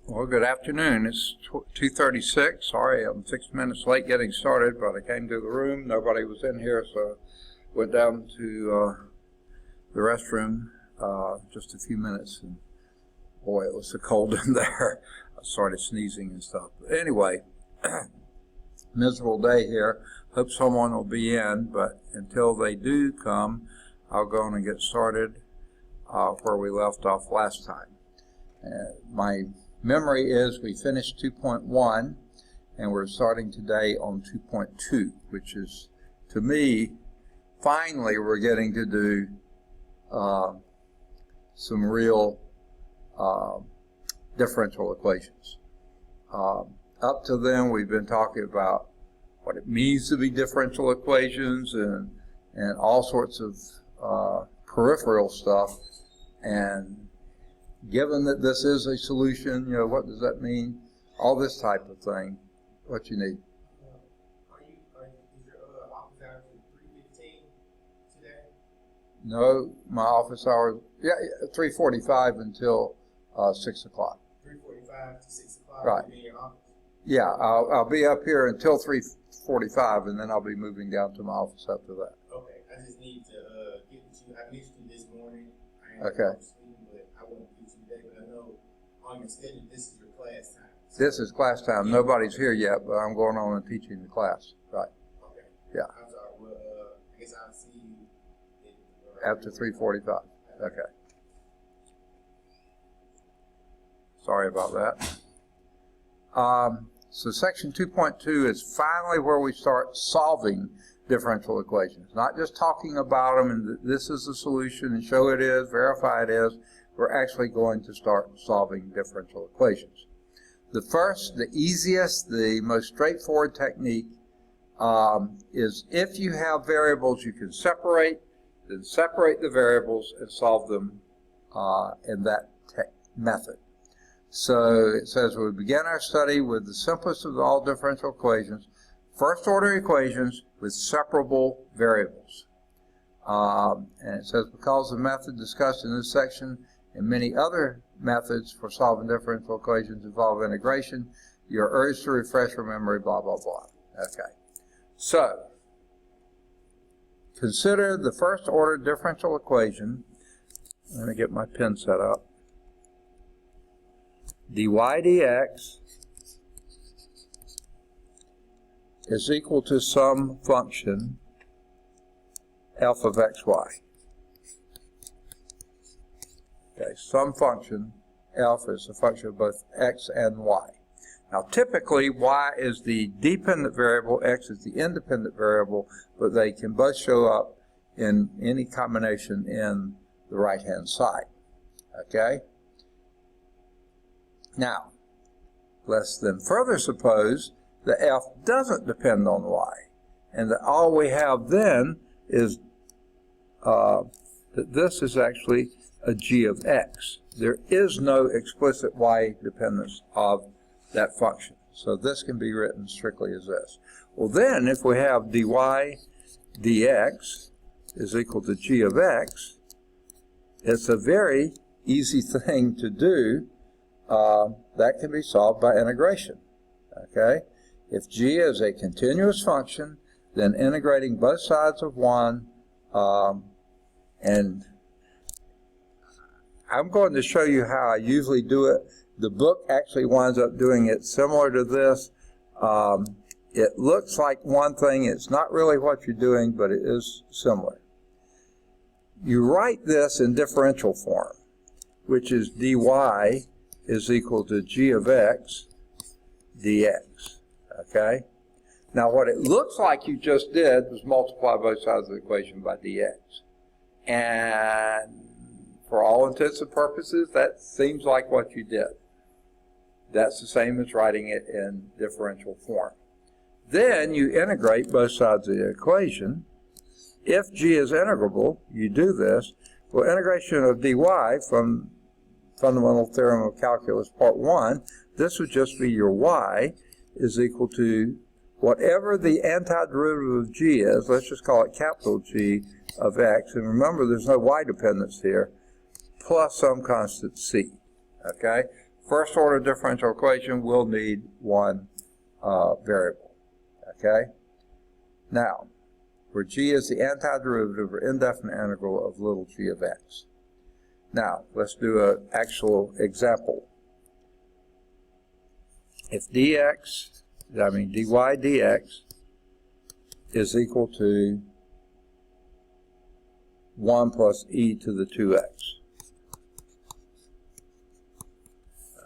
Well, good afternoon. It's 2:36. Sorry, I'm 6 minutes late getting started, but I came to the room. Nobody was in here, so went down to the restroom just a few minutes, and boy, it was so cold in there. I started sneezing and stuff. But anyway, miserable day here. Hope someone will be in, but until they do come, I'll go on and get started where we left off last time. My memory is we finished 2.1 and we're starting today on 2.2, which is, to me, finally we're getting to do some real differential equations. Up to then we've been talking about what it means to be differential equations and all sorts of peripheral stuff, and given that this is a solution, what does that mean? All this type of thing. What you need. Is your office hours at 3:15 today? No, my office hours, 3:45 until 6 o'clock. 3:45 to 6 o'clock. Right. In your office? Yeah, I'll be up here until 3:45, and then I'll be moving down to my office after that. Okay, I just need to get with you. I missed you this morning. Okay. But I won't get you today. But I know on your schedule, this is your class time. So This is class time. Nobody's here yet, but I'm going on and teaching the class. Right. okay. Yeah. I'm sorry. Well, I guess I'll see you After 3:45. Okay. Sorry about that. So section 2.2 is finally where we start solving differential equations. Not just talking about them and this is the solution and show it is, verify it is. We're actually going to start solving differential equations. The first, the easiest, the most straightforward technique is if you have variables you can separate, then separate the variables and solve them in that method. So it says we begin our study with the simplest of all differential equations, first order equations with separable variables. And it says because the method discussed in this section and many other methods for solving differential equations involve integration, you're urged to refresh your memory, blah, blah, blah. Okay. So consider the first order differential equation. Let me get my pen set up. dy dx is equal to some function f of xy. Okay, some function f is a function of both x and y. Now typically y is the dependent variable, x is the independent variable, but they can both show up in any combination in the right hand side. Okay? Now, let's then further suppose that f doesn't depend on y, and that all we have then is that this is actually a g of x. There is no explicit y dependence of that function. So this can be written strictly as this. Well then, if we have dy dx is equal to g of x, it's a very easy thing to do. That can be solved by integration. Okay? If g is a continuous function, then integrating both sides of one, and I'm going to show you how I usually do it. The book actually winds up doing it similar to this. It looks like one thing. It's not really what you're doing, but it is similar. You write this in differential form, which is dy is equal to g of x dx. Okay? Now what it looks like you just did was multiply both sides of the equation by dx. And for all intents and purposes, that seems like what you did. That's the same as writing it in differential form. Then you integrate both sides of the equation. If g is integrable, you do this. Well, integration of dy from Fundamental Theorem of Calculus Part 1, this would just be your y is equal to whatever the antiderivative of g is, let's just call it capital G of x, and remember there's no y dependence here, plus some constant c. Okay? first order differential equation will need one variable, okay? Now, where g is the antiderivative or indefinite integral of little g of x. Now, let's do an actual example. If dy dx is equal to 1 plus e to the 2x.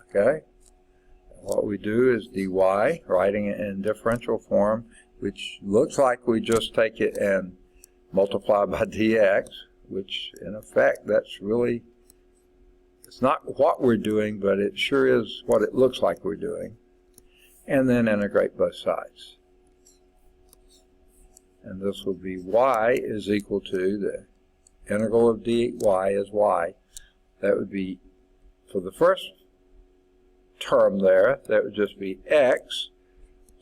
Okay? What we do is dy, writing it in differential form, which looks like we just take it and multiply by dx, which in effect that's really, it's not what we're doing, but it sure is what it looks like we're doing. And then integrate both sides. And this will be y is equal to the integral of dy is y. That would be, for the first term there, that would just be x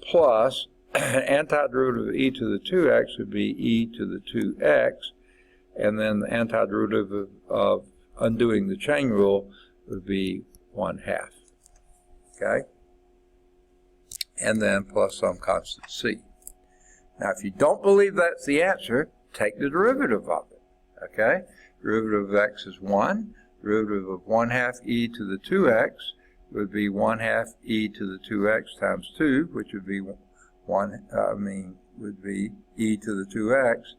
plus antiderivative of e to the 2x would be e to the 2x, and then the antiderivative of undoing the chain rule would be 1/2. Okay? And then plus some constant c. Now, if you don't believe that's the answer, take the derivative of it. Okay? Derivative of x is 1. Derivative of 1/2 e to the 2x would be 1/2 e to the 2x times 2, which would be would be e to the 2x,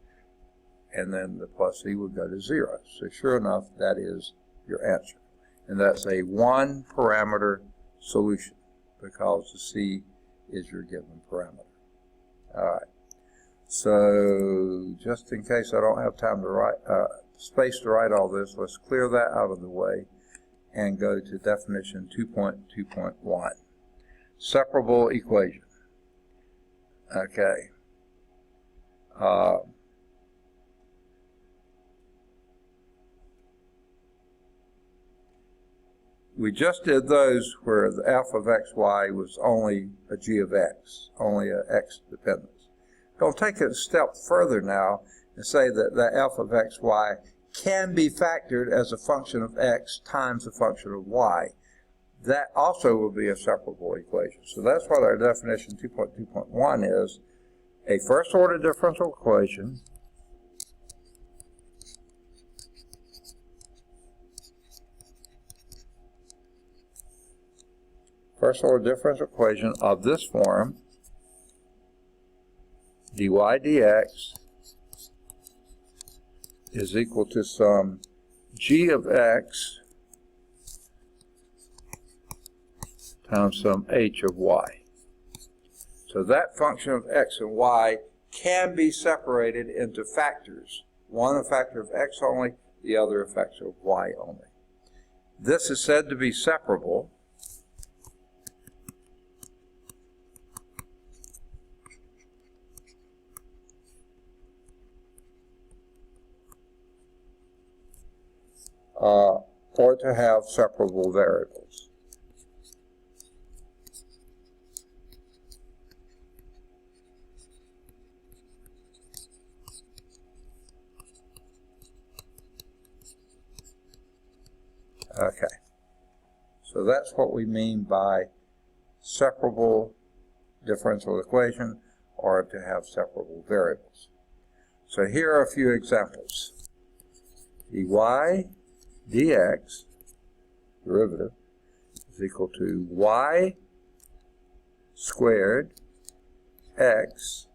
and then the plus c would go to 0. So sure enough, that is your answer. And that's a one parameter solution because the c is your given parameter. All right. So just in case I don't have time to write, space to write all this, let's clear that out of the way and go to definition 2.2.1. Separable equation. Okay. We just did those where the f of xy was only a g of x, only a x dependence. We'll take it a step further now and say that the f of xy can be factored as a function of x times a function of y. That also will be a separable equation. So that's what our definition 2.2.1 is. A first order differential equation of this form, dy dx is equal to some g of x times some h of y. So that function of x and y can be separated into factors. One a factor of x only, the other a factor of y only. This is said to be separable or to have separable variables. Okay, so that's what we mean by separable differential equation, or to have separable variables. So here are a few examples. dy dx, derivative, is equal to y squared x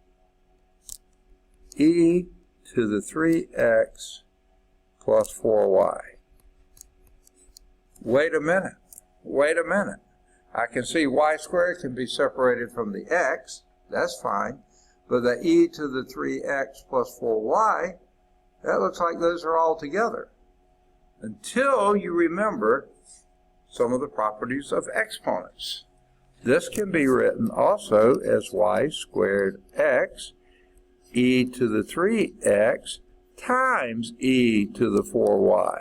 e to the 3x plus 4y. Wait a minute. I can see y squared can be separated from the x, that's fine, but the e to the 3x plus 4y, that looks like those are all together. Until you remember some of the properties of exponents. This can be written also as y squared x e to the 3x times e to the 4y.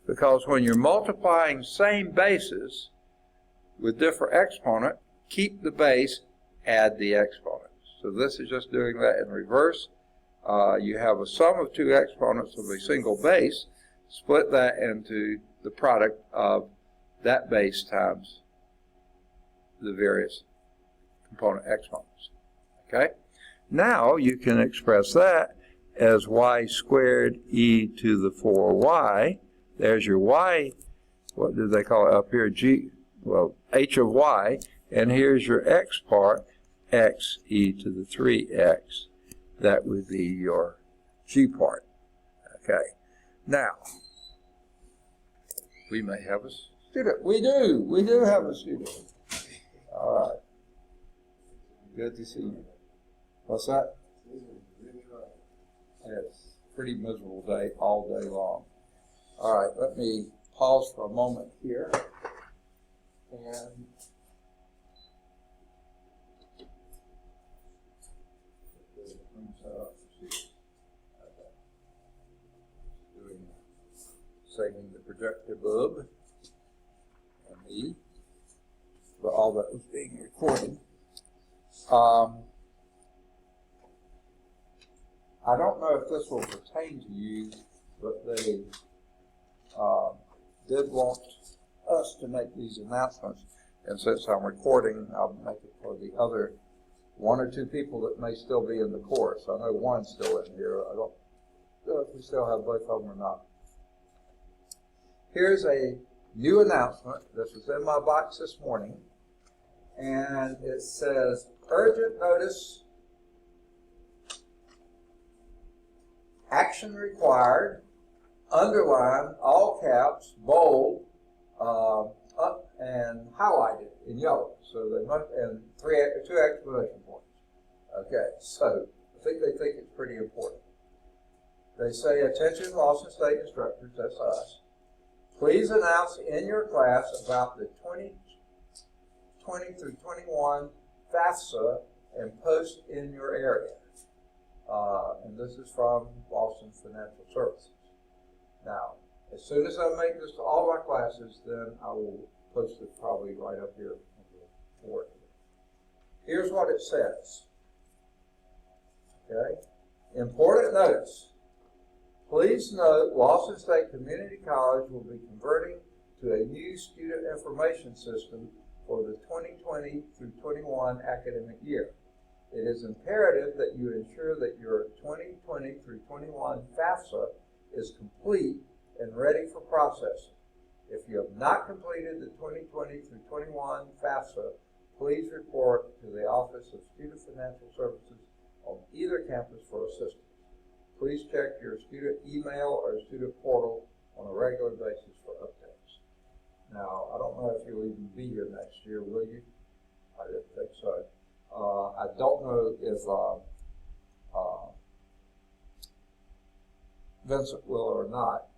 Because when you're multiplying same bases with different exponent, keep the base, add the exponent. So this is just doing that in reverse. You have a sum of two exponents of a single base. Split that into the product of that base times the various component exponents. Okay? Now you can express that as y squared e to the 4y. There's your y, what do they call it up here? G, well, h of y. And here's your x part, x e to the 3x. That would be your g part. Okay. Now, we may have a student. We do have a student. All right. Good to see you. What's that? It's a pretty miserable day all day long. All right, let me pause for a moment here. And saving the projector bulb and me, but all that was being recorded. I don't know if this will pertain to you, but they did want us to make these announcements, and since I'm recording, I'll make it for the other one or two people that may still be in the course. I know one's still in here. I don't know if we still have both of them or not. Here's a new announcement. This was in my box this morning, and it says, urgent notice, action required, underline, all caps, bold, up and highlighted in yellow. So they must, and two exclamation points. Okay, so I think they think it's pretty important. They say, attention Lawson State instructors, that's us. Please announce in your class about the 2020 through 21 FAFSA and post in your area. And this is from Lawson Financial Services. Now, as soon as I make this to all my classes, then I will post it probably right up here on the board. Here's what it says. Okay? Important notice. Please note, Lawson State Community College will be converting to a new student information system for the 2020 through 21 academic year. It is imperative that you ensure that your 2020 through 21 FAFSA is complete and ready for processing. If you have not completed the 2020 through 21 FAFSA, please report to the Office of Student Financial Services on either campus for assistance. Please check your student email or student portal on a regular basis for updates. Now, I don't know if you'll even be here next year, will you? I didn't think so. I don't know if Vincent will or not.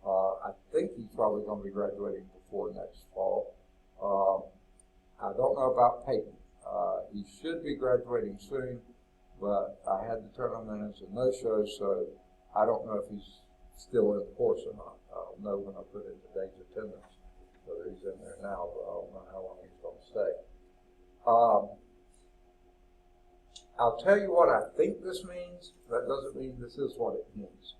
I think he's probably going to be graduating before next fall. I don't know about Peyton. He should be graduating soon, but I had to turn him in as a no-show, so I don't know if he's still in the course or not. I'll know when I put in today's attendance, whether he's in there now, but I don't know how long he's going to stay. I'll tell you what I think this means. That doesn't mean this is what it means.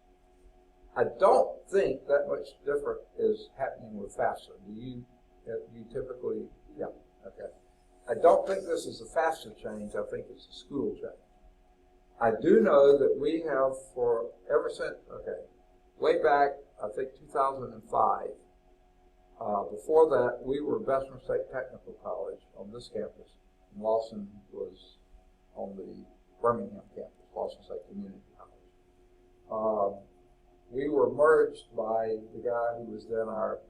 I don't think that much different is happening with FAFSA. Do you typically, yeah, okay. I don't think this is a FAFSA change. I think it's a school change. I do know that we have ever since, way back, I think 2005, before that, we were Bessemer State Technical College on this campus, and Lawson was on the Birmingham campus, Lawson State Community College. We were merged by the guy who was then our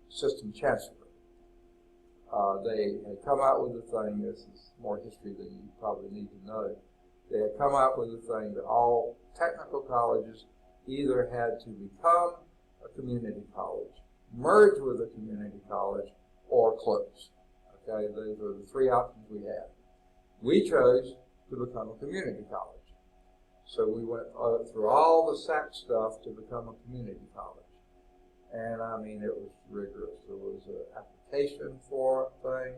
system chancellor. They had come out with a thing, this is more history than you probably need to know. They had come out with a thing that all technical colleges either had to become a community college, merge with a community college, or close. Okay, those are the three options we had. We chose to become a community college. So we went through all the SAC stuff to become a community college. And I mean, it was rigorous. There was an application for a thing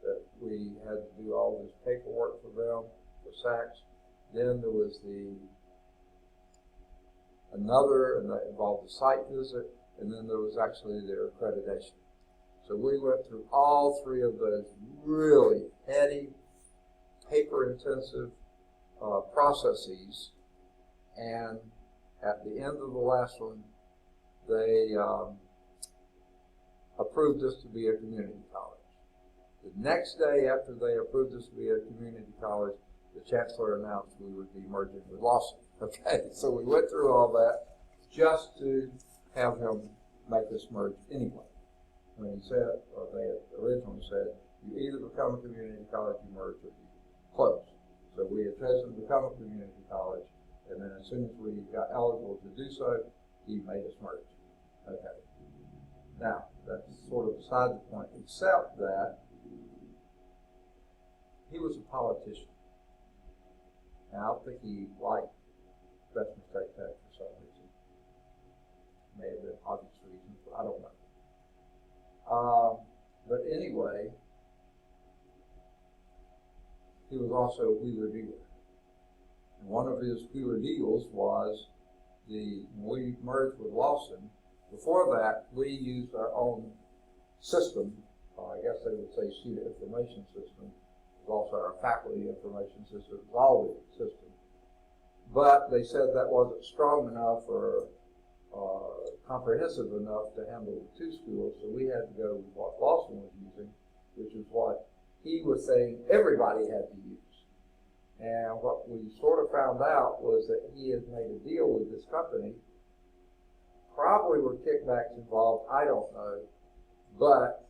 that we had to do all this paperwork for them, for SACs. Then there was another, and that involved the site visit, and then there was actually their accreditation. So we went through all three of those really heady, paper-intensive processes, and at the end of the last one, they approved us to be a community college. The next day after they approved us to be a community college, the chancellor announced we would be merging with Lawson. Okay, so we went through all that just to have him make this merge anyway. When he said, or they originally said, you either become a community college, you merge, or you close. So we had chosen to become a community college, and then as soon as we got eligible to do so, he made us merge. Okay. Now, that's sort of beside the point, except that he was a politician. And I don't think he liked Freshman State Tech for some reason. May have been obvious reasons, but I don't know. But anyway, he was also a wheeler dealer. And one of his wheeler deals was when we merged with Lawson. Before that, we used our own system. I guess they would say student information system. It was also our faculty information system. It was all the system. But they said that wasn't strong enough or comprehensive enough to handle the two schools, so we had to go with what Lawson was using, which is what he was saying everybody had to use. And what we sort of found out was that he had made a deal with this company. Probably were kickbacks involved, I don't know, but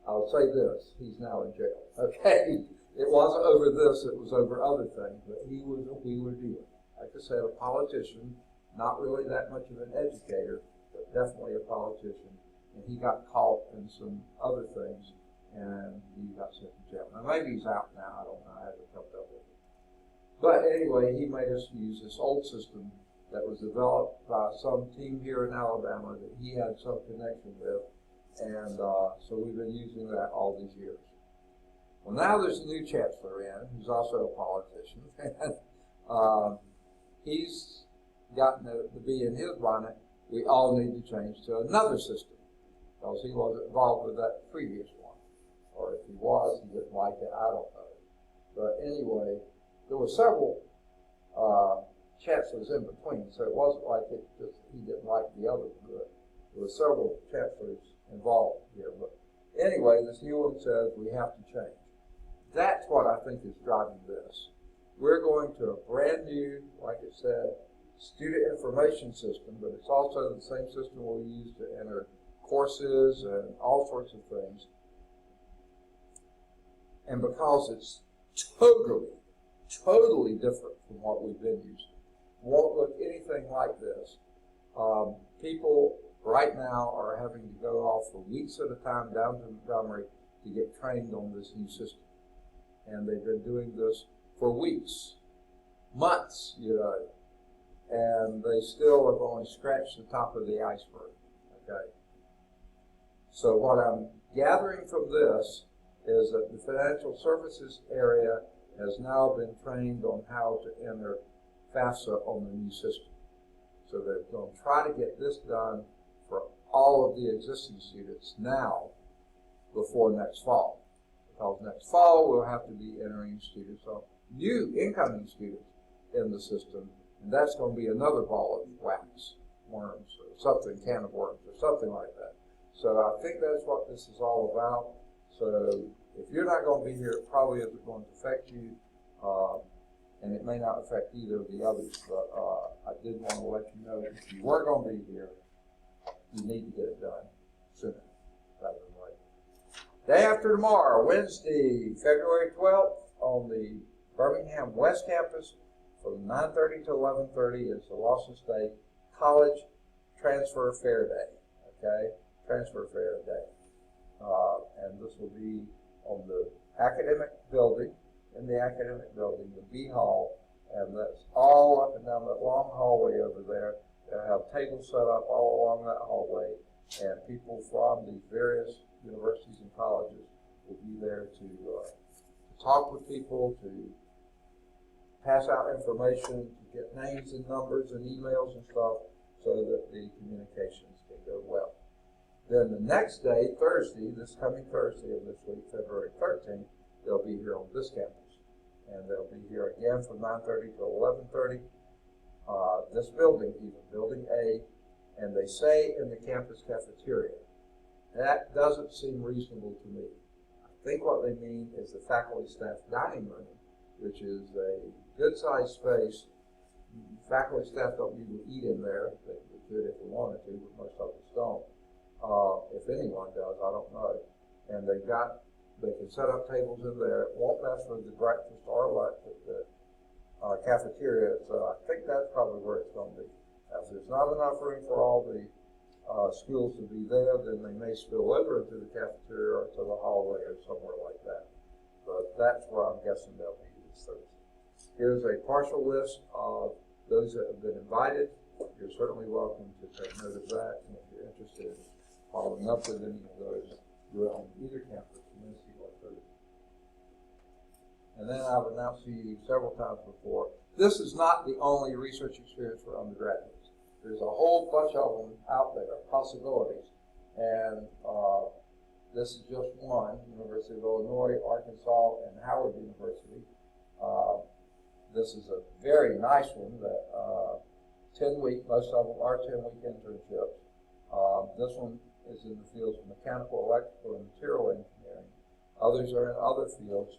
I'll say this, he's now in jail, okay? It wasn't over this, it was over other things, but he was a wheeler dealer. Like I said, a politician, not really that much of an educator, but definitely a politician. And he got caught in some other things, and he got sent to jail. Now, maybe he's out now, I don't know, I haven't kept up with him. But anyway, he made us use this old system that was developed by some team here in Alabama that he had some connection with, and so we've been using that all these years. Well, now there's a new chancellor in, who's also a politician, and he's gotten to be in his bonnet. We all need to change to another system, because he wasn't involved with that previous one, or if he was, he didn't like it, I don't know. But anyway, there were several chancellors in between, so it wasn't like he didn't like the other one, but there were several chancellors involved here. But anyway, this new one says we have to change. That's what I think is driving this. We're going to a brand new, like it said, student information system, but it's also the same system we use to enter courses and all sorts of things. And because it's totally different from what we've been using, won't look anything like this. People right now are having to go off for weeks at a time down to Montgomery to get trained on this new system. And they've been doing this for weeks, months, and they still have only scratched the top of the iceberg, okay? So what I'm gathering from this is that the financial services area has now been trained on how to enter FAFSA on the new system. So they're going to try to get this done for all of the existing students now before next fall. Because next fall we'll have to be entering students, so new incoming students in the system, and that's going to be another ball of wax, worms, or something, can of worms, or something like that. So I think that's what this is all about. So if you're not going to be here, it probably isn't going to affect you, and it may not affect either of the others, but I did want to let you know that if you were going to be here, you need to get it done sooner rather than later. Day after tomorrow, Wednesday, February 12th, on the Birmingham West Campus, from 9:30 to 11:30 is the Lawson State College Transfer Fair Day, okay? Transfer Fair Day. And this will be on the academic building, in the academic building, the B Hall, and that's all up and down that long hallway over there. They'll have tables set up all along that hallway, and people from these various universities and colleges will be there to talk with people, to pass out information, to get names and numbers and emails and stuff so that the communications can go well. Then the next day, Thursday, this coming Thursday of this week, February 13th, they'll be here on this campus. And they'll be here again from 9:30 to 11:30. This building, even Building A, and they say in the campus cafeteria. That doesn't seem reasonable to me. I think what they mean is the faculty staff dining room, which is a good-sized space. Faculty staff don't usually eat in there. They could if they wanted to, but most of us don't. If anyone does, I don't know. And they can set up tables in there. It won't mess with the breakfast or lunch at the cafeteria. So I think that's probably where it's going to be. Now, if there's not enough room for all the schools to be there, then they may spill over into the cafeteria or to the hallway or somewhere like that. But that's where I'm guessing they'll be this Thursday. Here's a partial list of those that have been invited. You're certainly welcome to take note of that. And if you're interested in following up with any of those, do it on either campus and then see what Thursday. And then I've announced to you several times before, this is not the only research experience for undergraduates. There's a whole bunch of them out there, possibilities. And this is just one, University of Illinois, Arkansas, and Howard University. This is a very nice one that 10-week, most of them are 10-week internships. This one is in the fields of mechanical, electrical, and material engineering. Others are in other fields.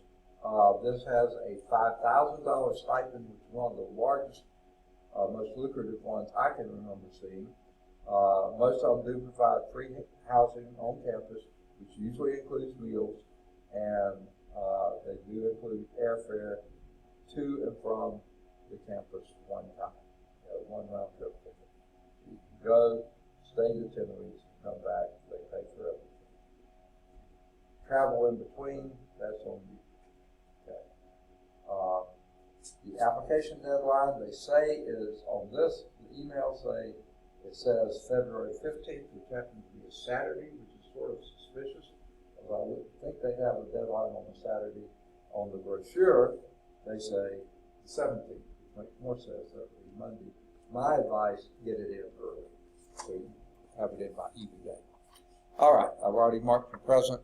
This has a $5,000 stipend, which is one of the largest, most lucrative ones I can remember seeing. Most of them do provide free housing on campus, which usually includes meals, and they do include airfare to and from the campus one time, one round trip ticket. You can go, stay to 10 weeks, come back, they pay for everything. Travel in between, that's on you. Okay. The application deadline, they say, is on this. The email it says February 15th, which happens to be a Saturday, which is sort of suspicious, because I would think they have a deadline on a Saturday. On the brochure, they say the 17th, which makes more sense. That would be Monday. My advice, get it in early, so you have it in by evening day. All right, I've already marked the present.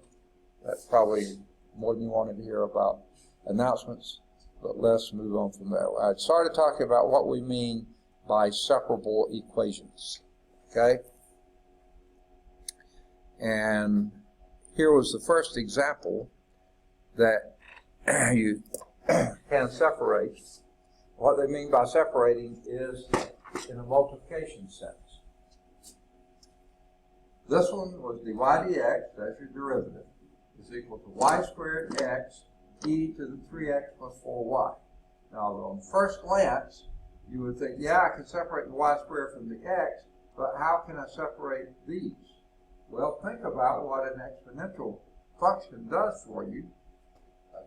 That's probably more than you wanted to hear about announcements, but let's move on from there. I started talking about what we mean by separable equations, okay? And here was the first example that you can separate. What they mean by separating is in a multiplication sense. This one was dy dx, that's your derivative, is equal to y squared x e to the 3x plus 4y. Now, on first glance, you would think, yeah, I can separate the y squared from the x, but how can I separate these? Well, think about what an exponential function does for you.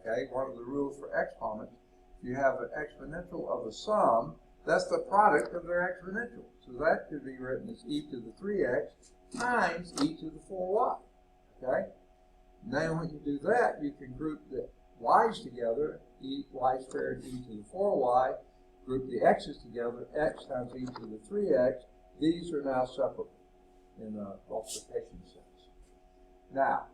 Okay, one of the rules for exponents, if you have an exponential of a sum, that's the product of their exponential. So that could be written as e to the 3x times e to the 4y. Okay? Now when you do that, you can group the y's together, y squared e to the 4y, group the x's together, x times e to the 3x. These are now separable in a multiplication sense. Now,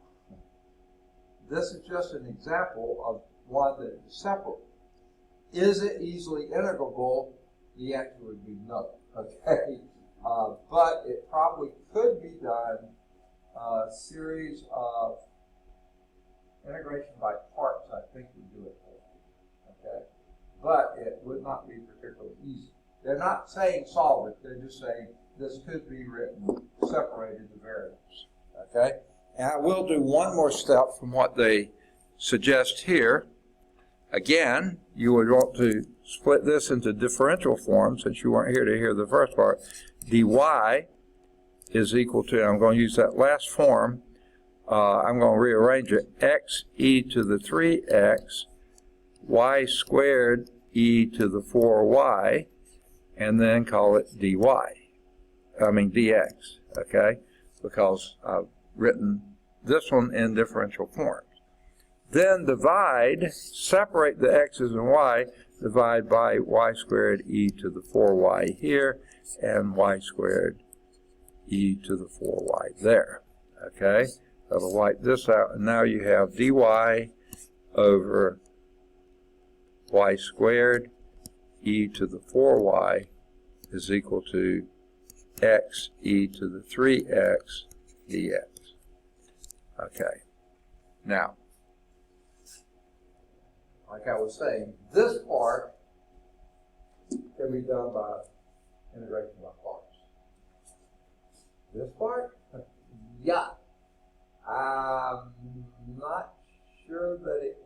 this is just an example of one that is separable. Is it easily integrable? The answer would be no. Okay, but it probably could be done. A series of integration by parts, I think, would do it for you. Okay, but it would not be particularly easy. They're not saying solve it. They're just saying this could be written separated the variables. Okay, and I will do one more step from what they suggest here. Again, you would want to split this into differential form, since you weren't here to hear the first part. dy is equal to, I'm going to use that last form, I'm going to rearrange it, x e to the 3x, y squared e to the 4y, and then call it dx, okay, because I've written this one in differential forms. Then divide, separate the x's and y, divide by y squared e to the 4y here, and y squared e to the 4y there. Okay, that'll wipe this out, and now you have dy over y squared e to the 4y is equal to x e to the 3x dx. Okay, now, like I was saying, this part can be done by integration by parts. This part, yeah, I'm not sure that it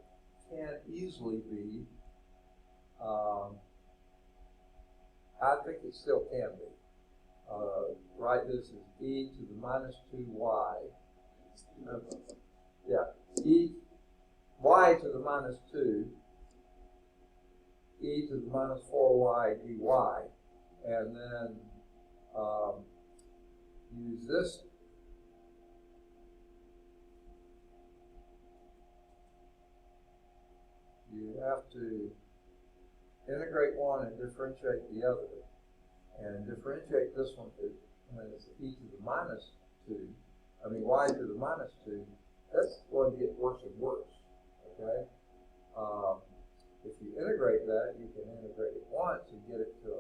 can easily be. I think it still can be. Right, this is e to the minus 2y. Yeah, y to the minus 2, e to the minus 4y dy, and then use this. You have to integrate one and differentiate the other. And differentiate this one when it's e to the minus 2, y to the minus 2, that's going to get worse and worse, okay? If you integrate that, you can integrate it once and get it to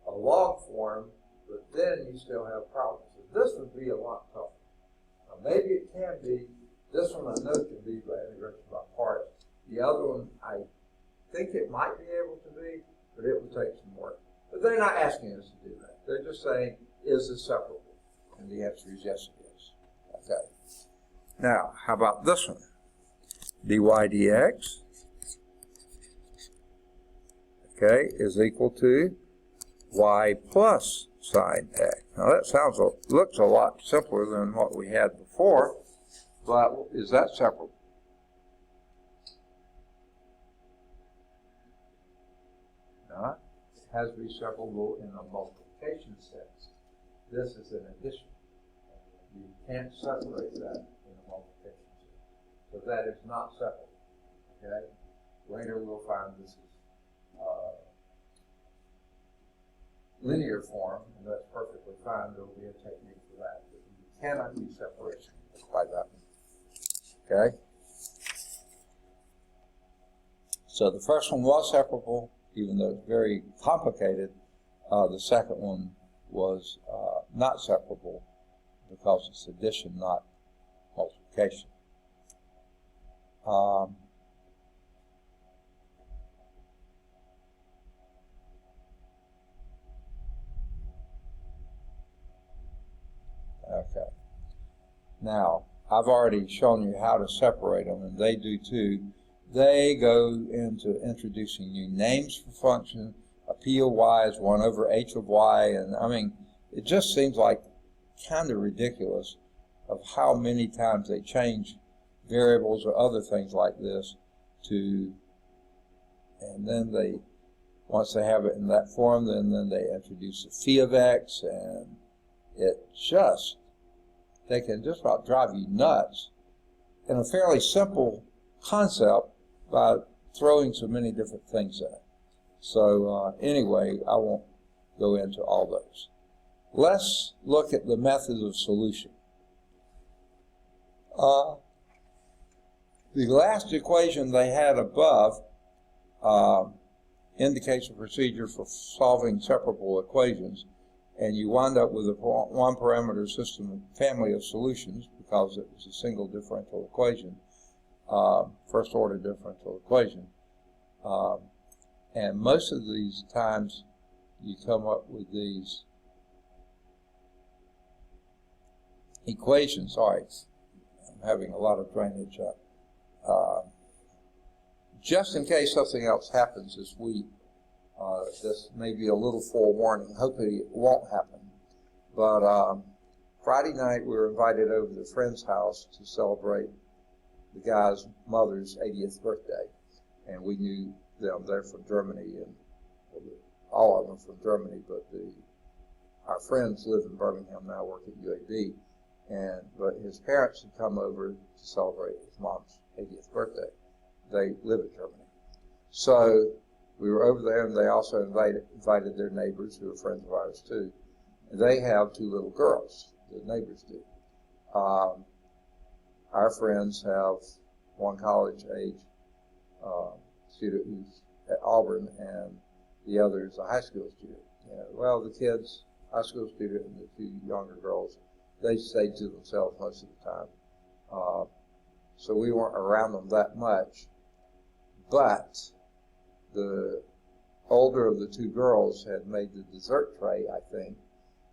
a log form, but then you still have problems. So this would be a lot tougher. Now maybe it can be, this one I know can be by integration by parts. The other one, I think it might be able to be, but it would take some work. But they're not asking us to do that. They're just saying, is this separable? And the answer is yes, it is. Okay. Now, how about this one? dy dx, okay, is equal to y plus sine x. Now that looks a lot simpler than what we had before, but is that separable? No. Has to be separable in a multiplication sense. This is an addition. You can't separate that in a multiplication sense. So that is not separable. Okay? Later we'll find this is linear form, and that's perfectly fine. There will be a technique for that. But you cannot use separation by that one. Okay? So the first one was separable, even though it's very complicated. The second one was not separable because it's addition, not multiplication. Okay. Now, I've already shown you how to separate them, and they do too. They go into introducing new names for functions. A p of y is 1 over h of y, and I mean, it just seems like kind of ridiculous of how many times they change variables or other things like this to, and then they, once they have it in that form, then they introduce a phi of x, and it just, they can just about drive you nuts in a fairly simple concept by throwing so many different things in it. So anyway, I won't go into all those. Let's look at the methods of solution. The last equation they had above indicates a procedure for solving separable equations, and you wind up with a one parameter system family of solutions because it was a single differential equation, first order differential equation. And most of these times you come up with these equations. Sorry, I'm having a lot of drainage up. Just in case something else happens this week, this may be a little forewarning. Hopefully it won't happen. But Friday night we were invited over to a friend's house to celebrate the guy's mother's 80th birthday. And we knew them. They're from Germany, and all of them from Germany, but our friends live in Birmingham now, work at UAB. But his parents had come over to celebrate his mom's 80th birthday. They live in Germany. So we were over there, and they also invited their neighbors, who are friends of ours too. And they have 2 little girls, the neighbors do. Our friends have one college age student who's at Auburn, and the other is a high school student. Well, the kids, high school student and the two younger girls, they stayed to themselves most of the time. So we weren't around them that much. But the older of the two girls had made the dessert tray, I think,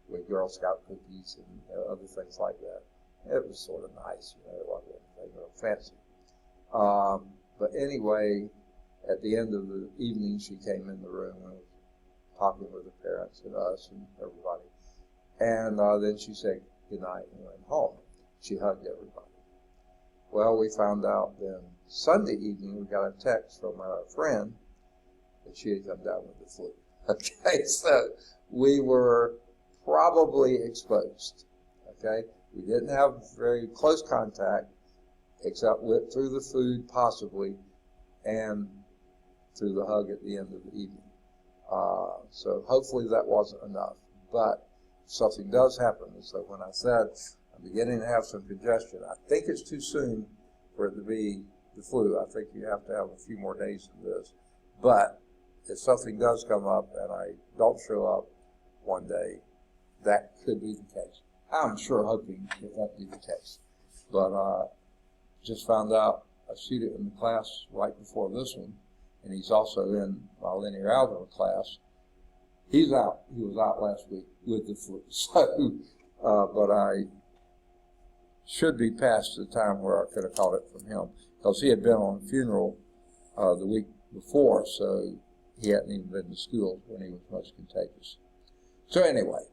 with Girl Scout cookies and other things like that. It was sort of nice, it wasn't anything real fancy. But anyway, at the end of the evening, she came in the room and was talking with the parents and us and everybody. And then she said goodnight and went home. She hugged everybody. Well, we found out then Sunday evening, we got a text from our friend that she had come down with the flu. Okay, so we were probably exposed. Okay, we didn't have very close contact, except through the food possibly, and through the hug at the end of the evening. So hopefully that wasn't enough. But if something does happen, and so when I said I'm beginning to have some congestion, I think it's too soon for it to be the flu. I think you have to have a few more days of this. But if something does come up and I don't show up one day, that could be the case. I'm sure hoping it won't be the case. But just found out a student in the class right before this one, and he's also in my linear algebra class. He's out. He was out last week with the flu. So, but I should be past the time where I could have caught it from him, because he had been on a funeral the week before, so he hadn't even been to school when he was most contagious. So anyway,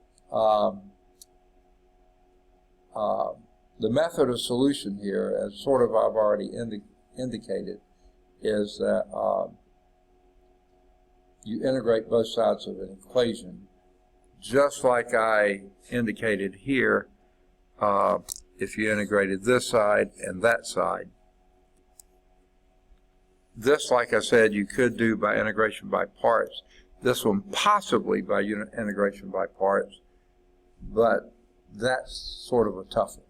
the method of solution here, as sort of I've already indicated, is that you integrate both sides of an equation, just like I indicated here. If you integrated this side and that side. This, like I said, you could do by integration by parts. This one possibly by integration by parts, but that's sort of a tough one.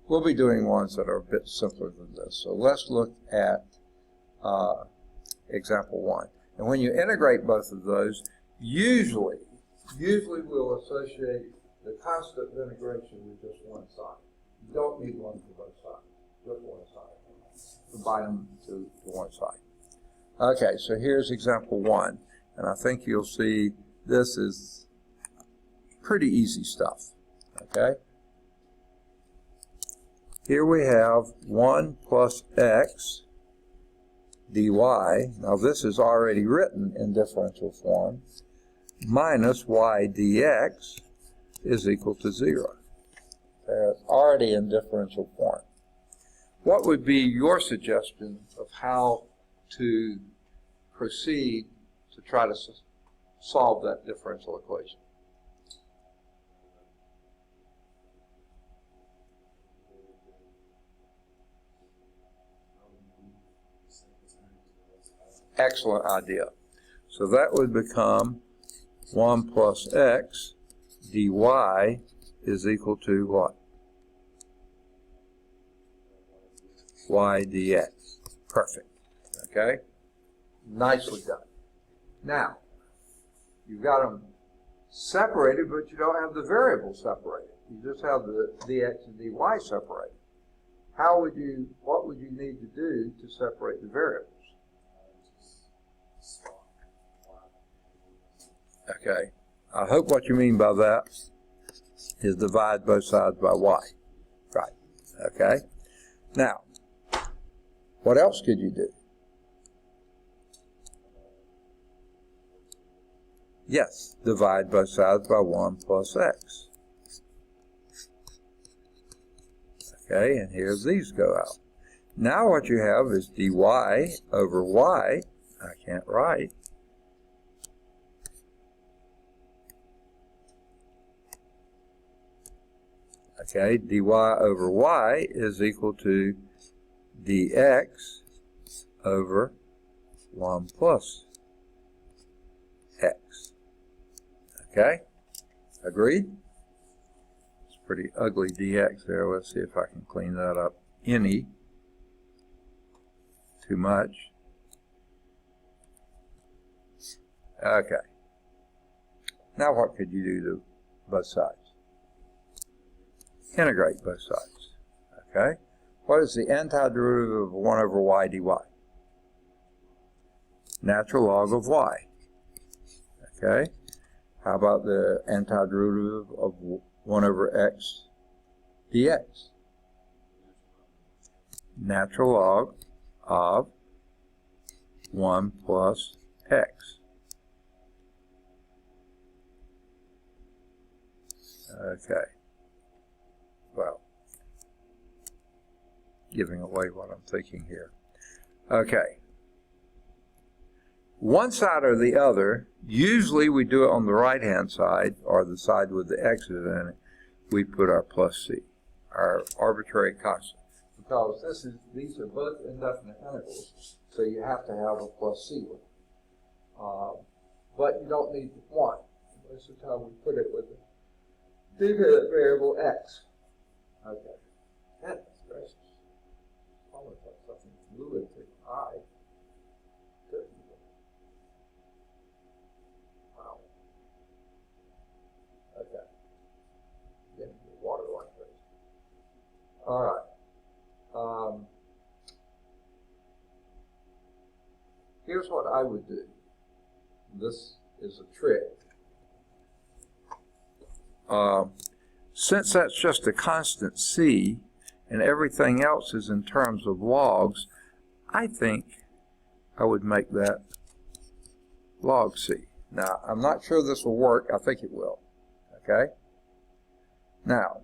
We'll be doing ones that are a bit simpler than this. So let's look at example 1. And when you integrate both of those, usually we'll associate the constant of integration with just one side. You don't need one for both sides, just one side. Combine them to one side. Okay, so here's example 1, and I think you'll see this is pretty easy stuff. Okay? Here we have 1 plus x dy. Now this is already written in differential form. Minus y dx is equal to 0. It's already in differential form. What would be your suggestion of how to proceed to try to solve that differential equation? Excellent idea. So that would become 1 plus x dy is equal to what? Y dx. Perfect. Okay? Nicely done. Now, you've got them separated, but you don't have the variables separated. You just have the dx and dy separated. What would you need to do to separate the variables? Okay. I hope what you mean by that is divide both sides by y. Right. Okay. Now, what else could you do? Yes, divide both sides by 1 plus x. Okay, and here these go out. Now what you have is dy over y. I can't write. Okay, dy over y is equal to dx over 1 plus x. Okay? Agreed? It's pretty ugly dx there. Let's see if I can clean that up any. Too much. Okay. Now what could you do to both sides? Integrate both sides. Okay. What is the antiderivative of 1 over y dy? Natural log of y. Okay. How about the antiderivative of 1 over x dx? Natural log of 1 plus x. Okay. Well, giving away what I'm thinking here. Okay. One side or the other, usually we do it on the right-hand side, or the side with the x's in it, we put our plus c, our arbitrary constant. Because these are both indefinite intervals, so you have to have a plus c one. But you don't need one. This is how we put it with the deviant variable x. Okay. Goodness gracious. Almost like something fluid to I. Wow. Okay. Getting the water like this. All right. Here's what I would do. This is a trick. Since that's just a constant c, and everything else is in terms of logs, I think I would make that log c. Now, I'm not sure this will work. I think it will. Okay? Now,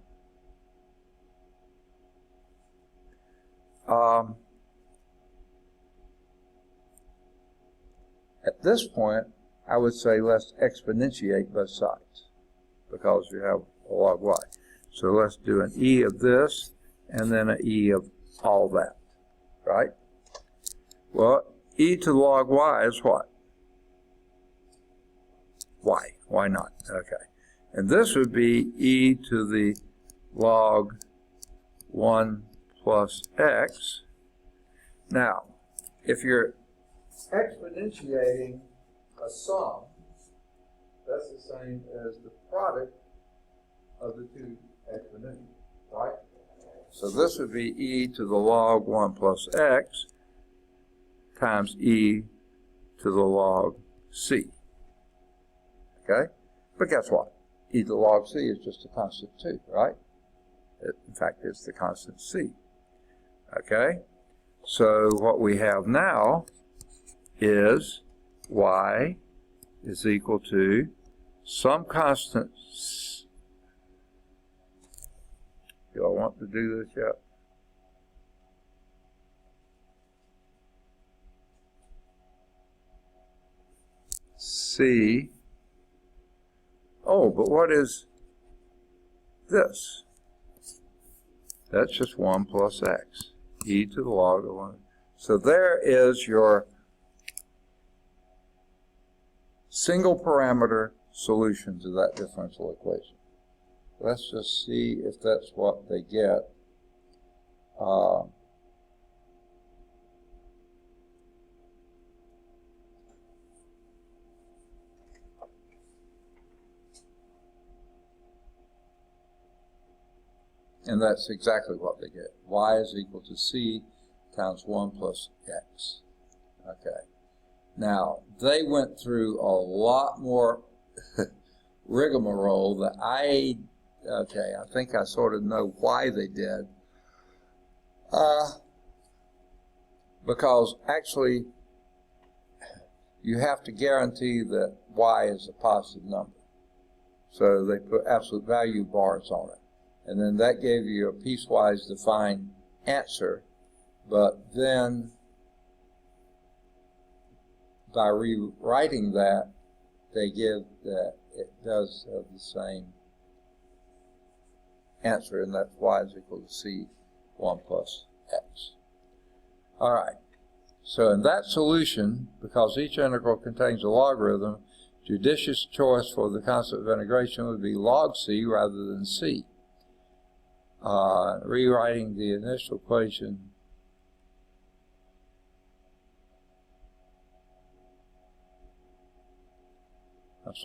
at this point, I would say let's exponentiate both sides because you have a log y. So let's do an e of this and then an e of all that, right? Well, e to the log y is what? Y. Why not? Okay. And this would be e to the log 1 plus x. Now, if you're exponentiating a sum, that's the same as the product of the two exponentials, right? So this would be e to the log 1 plus x times e to the log c. Okay? But guess what? E to the log c is just a constant too, right? In fact, it's the constant c. Okay? So what we have now is y is equal to some constant. Do I want to do this yet? C. Oh, but what is this? That's just 1 plus x, e to the log of 1. So there is your single parameter solution to that differential equation. Let's just see if that's what they get. And that's exactly what they get. Y is equal to c times 1 plus x. Okay. Now, they went through a lot more rigmarole that I think I sort of know why they did. Because actually, you have to guarantee that y is a positive number. So they put absolute value bars on it. And then that gave you a piecewise defined answer. But then, by rewriting that, they give that it does have the same answer, and that's y is equal to c 1 plus x. All right. So in that solution, because each integral contains a logarithm, judicious choice for the constant of integration would be log c rather than c. rewriting the initial equation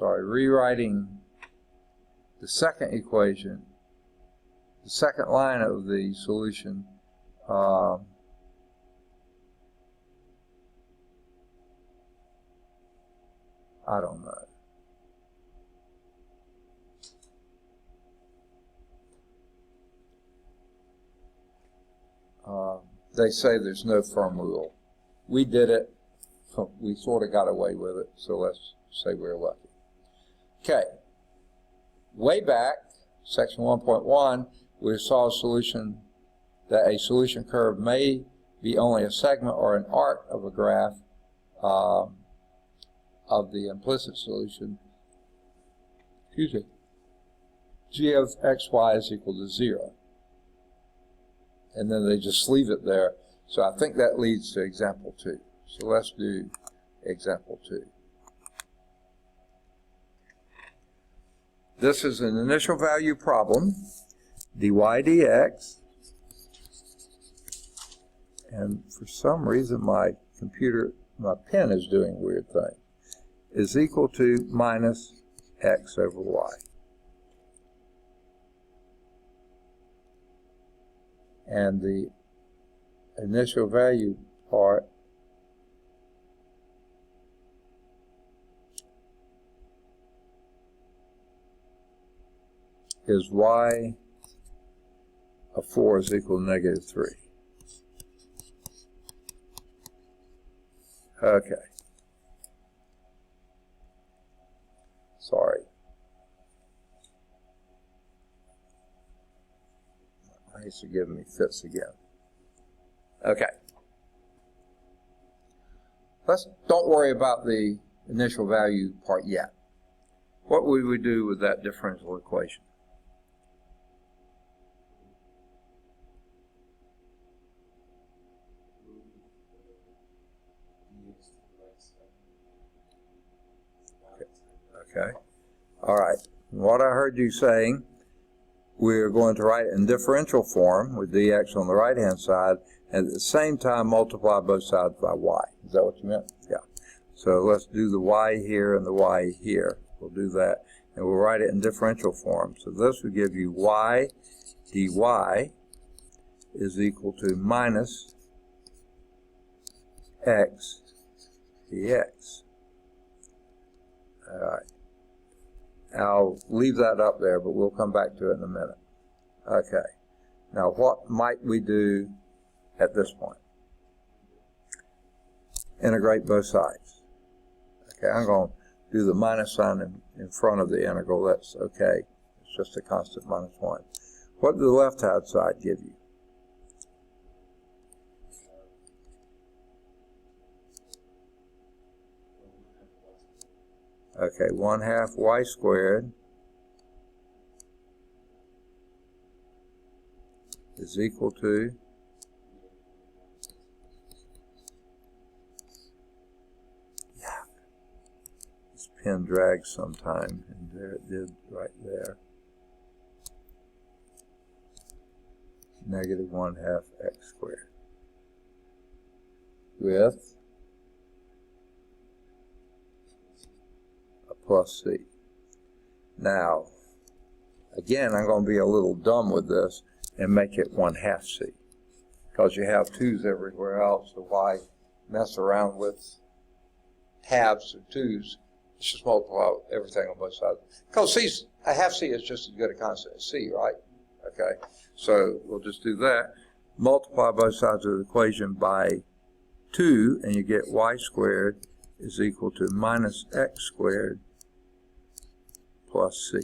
rewriting the second equation, the second line of the solution, I don't know. They say there's no firm rule. We did it. We sort of got away with it, so let's say we're lucky. Okay. Way back, section 1.1, we saw a solution that a solution curve may be only a segment or an arc of a graph of the implicit solution. Excuse me. G of xy is equal to 0. And then they just leave it there. So I think that leads to example 2. So let's do example 2. This is an initial value problem, dy dx. And for some reason my pen is doing a weird thing, is equal to minus x over y. And the initial value part is y of 4 is equal to negative 3. Okay. Sorry. He's giving me fits again. Okay. Don't worry about the initial value part yet. What would we do with that differential equation? Okay. All right. What I heard you saying, we're going to write it in differential form with dx on the right-hand side, and at the same time multiply both sides by y. Is that what you meant? Yeah. So let's do the y here and the y here. We'll do that, and we'll write it in differential form. So this will give you y dy is equal to minus x dx. All right. I'll leave that up there, but we'll come back to it in a minute. Okay. Now, what might we do at this point? Integrate both sides. Okay, I'm going to do the minus sign in front of the integral. That's okay. It's just a constant minus 1. What does the left-hand side give you? Okay, 1/2 y squared is equal to this pen drags sometime, and there it did right there. Negative 1/2 x squared with plus c. Now, again, I'm going to be a little dumb with this and make it 1/2 c, because you have 2's everywhere else, so why mess around with halves or 2's? Let's just multiply everything on both sides. Because a 1/2 c is just as good a constant as c, right? Okay, so we'll just do that. Multiply both sides of the equation by 2, and you get y squared is equal to minus x squared plus c.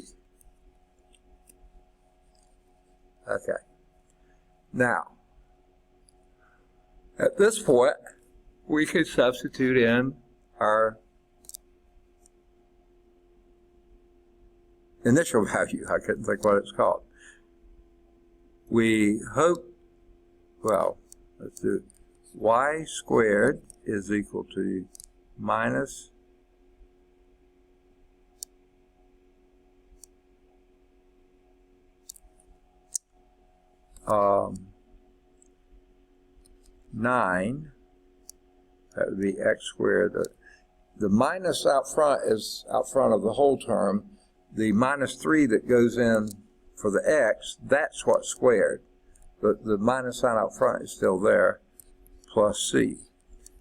Okay. Now, at this point, we could substitute in our initial value. I couldn't think what it's called. We hope, well, let's do y squared is equal to minus 9, that would be x squared. The minus out front is out front of the whole term. The minus 3 that goes in for the x, that's what's squared. But the minus sign out front is still there, plus c.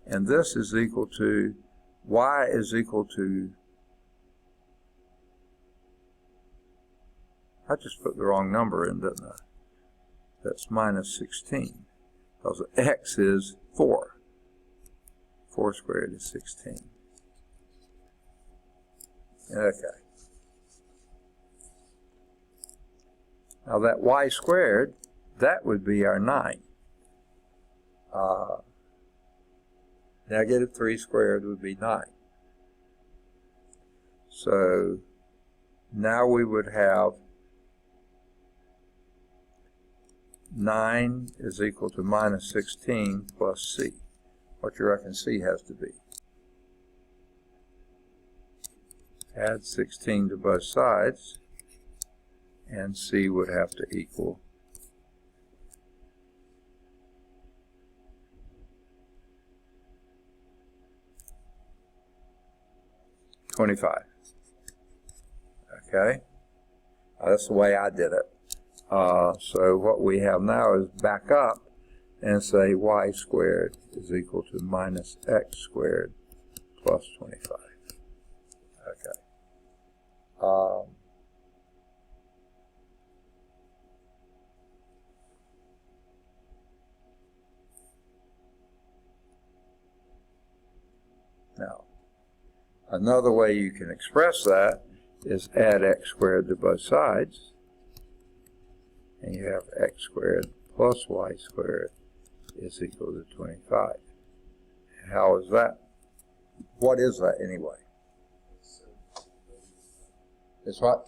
And this is equal to, y is equal to, I just put the wrong number in, didn't I? That's minus 16, because x is 4. 4 squared is 16. Okay. Now that y squared, that would be our 9. Negative 3 squared would be 9. So now we would have 9 is equal to minus 16 plus c. What do you reckon c has to be? Add 16 to both sides, and c would have to equal 25. Okay, that's the way I did it. So what we have now is back up and say y squared is equal to minus x squared plus 25. Okay. Now, another way you can express that is add x squared to both sides, and you have x squared plus y squared is equal to 25. How is that? What is that anyway? It's what?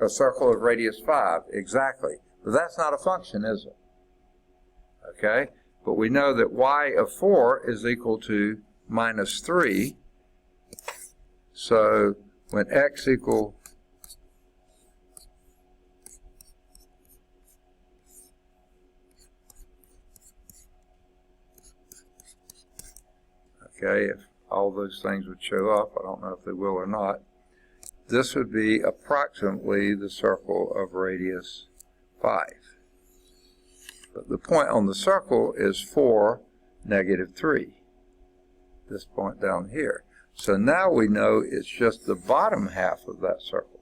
A circle of radius 5, exactly. But that's not a function, is it? Okay, but we know that y of 4 is equal to minus 3. So when x equal okay, if all those things would show up, I don't know if they will or not, this would be approximately the circle of radius 5. But the point on the circle is 4, negative 3. This point down here. So now we know it's just the bottom half of that circle,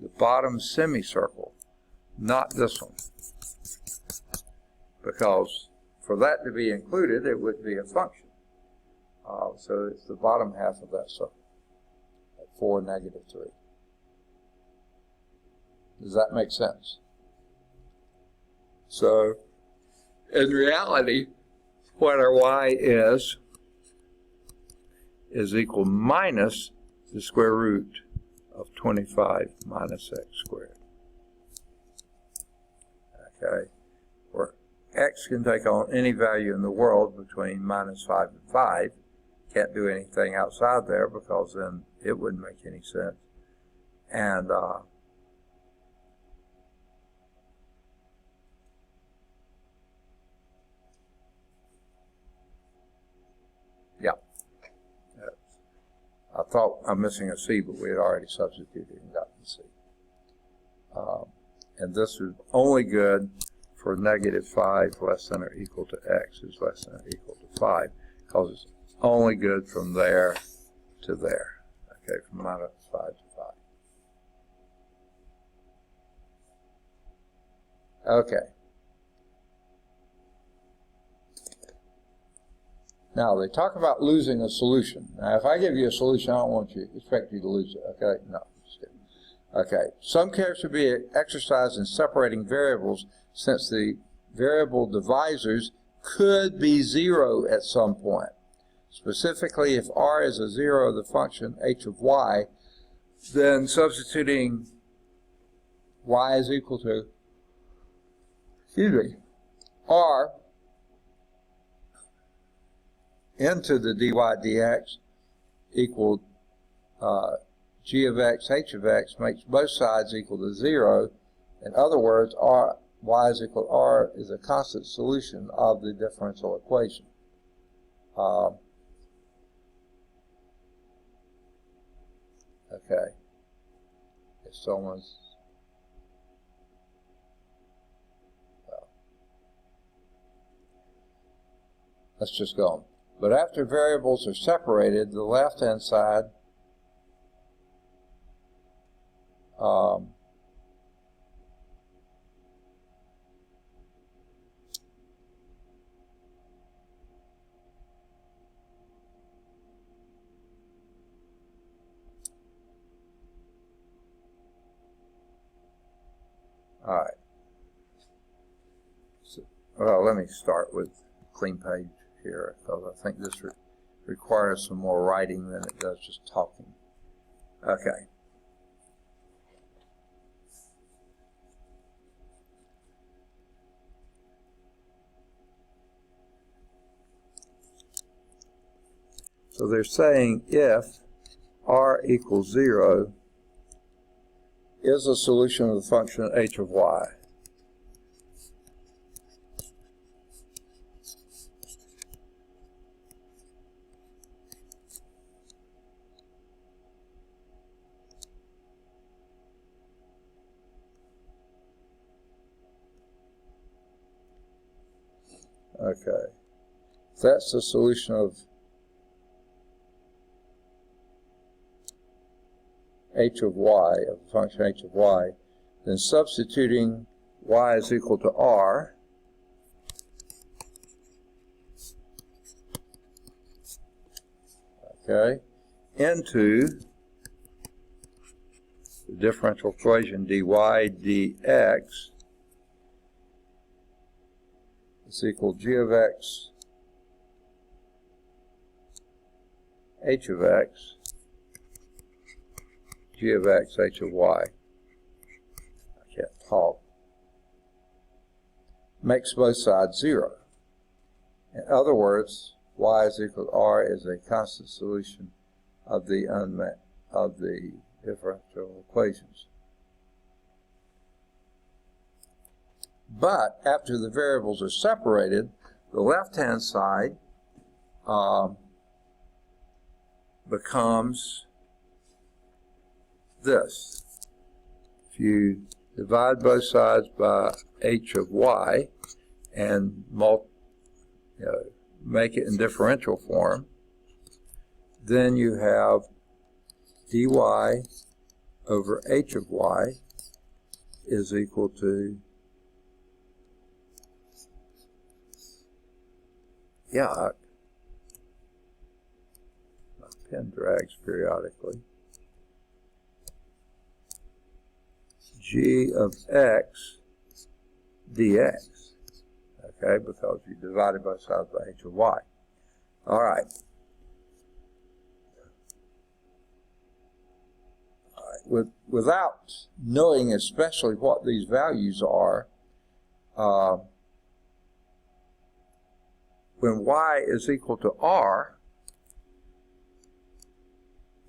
the bottom semicircle, not this one. Because for that to be included, it would be a function. So it's the bottom half of that circle, at 4, negative 3. Does that make sense? So in reality, what our y is equal minus the square root of 25 minus x squared. Okay, where x can take on any value in the world between minus 5 and 5. Can't do anything outside there because then it wouldn't make any sense. And yeah. I thought I'm missing a c, but we had already substituted and gotten c. And this is only good for negative 5 less than or equal to x is less than or equal to 5, because it's only good from there to there. Okay, from minus 5 to 5. Okay. Now, they talk about losing a solution. Now, if I give you a solution, I don't expect you to lose it, okay? No, just kidding. Okay, some care should be exercised in separating variables since the variable divisors could be 0 at some point. Specifically, if r is a 0 of the function h of y, then substituting y is equal to, r into the dy dx equal g of x, h of x makes both sides equal to 0. In other words, y is equal to r is a constant solution of the differential equation. Okay. If someone's, well, let's just go on. But after variables are separated, the left-hand side all right. So, well, let me start with clean page here, because I think this requires some more writing than it does just talking. Okay. So they're saying if r equals 0 is a solution of the function h of y. Okay. If that's the solution of h of y, of the function h of y, then substituting y is equal to r, okay, into the differential equation dy dx is equal to g of x h of x, g of x h of y. I can't talk. Makes both sides 0. In other words, y is equal to r is a constant solution of the differential equations. But after the variables are separated, the left-hand side becomes this. If you divide both sides by h of y and make it in differential form, then you have dy over h of y is equal to, my pen drags periodically, g of x dx, okay, because you divided both sides by h of y. All right. Without knowing especially what these values are, when y is equal to r,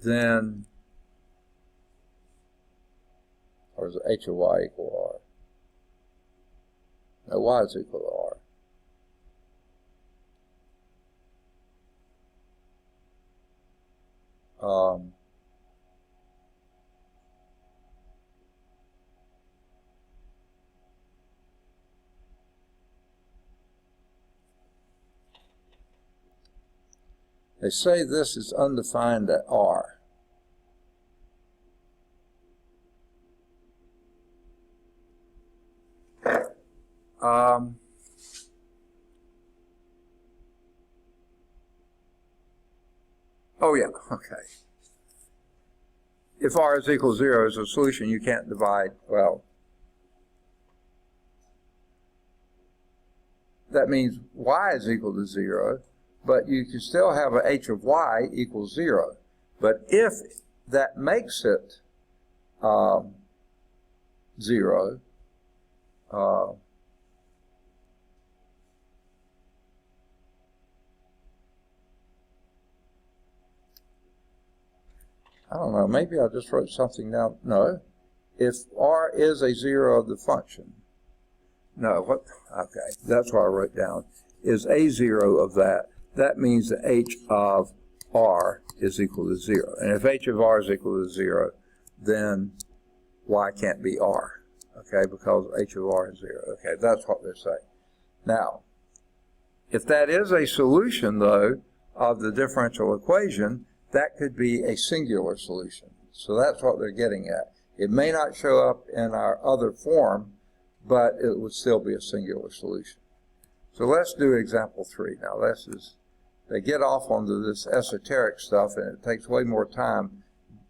then, or is h of y equal r? No, y is equal to r. They say this is undefined at r. Oh yeah, okay. If r is equal to 0 is a solution, you can't divide, well, that means y is equal to 0, but you can still have a h of y equals 0. But if that makes it 0, I don't know, maybe I just wrote something down. No, if r is a 0 of the function, no, what, okay, that's what I wrote down, is A0 of that. That means that H of R is equal to 0. And if H of R is equal to 0, then Y can't be R, okay, because H of R is 0. Okay, that's what they're saying. Now, if that is a solution, though, of the differential equation, that could be a singular solution. So that's what they're getting at. It may not show up in our other form, but it would still be a singular solution. So let's do example 3. Now, they get off onto this esoteric stuff, and it takes way more time.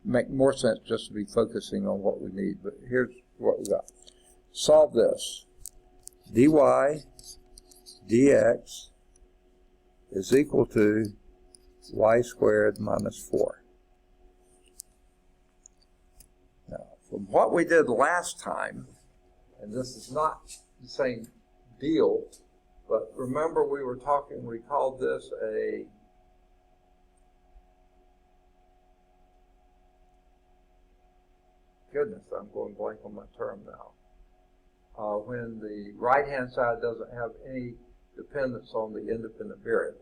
Make more sense just to be focusing on what we need. But here's what we got. Solve this. dy dx is equal to y squared minus 4. Now, from what we did last time, and this is not the same deal, but remember we were talking, we called this a goodness, I'm going blank on my term now. When the right-hand side doesn't have any dependence on the independent variable.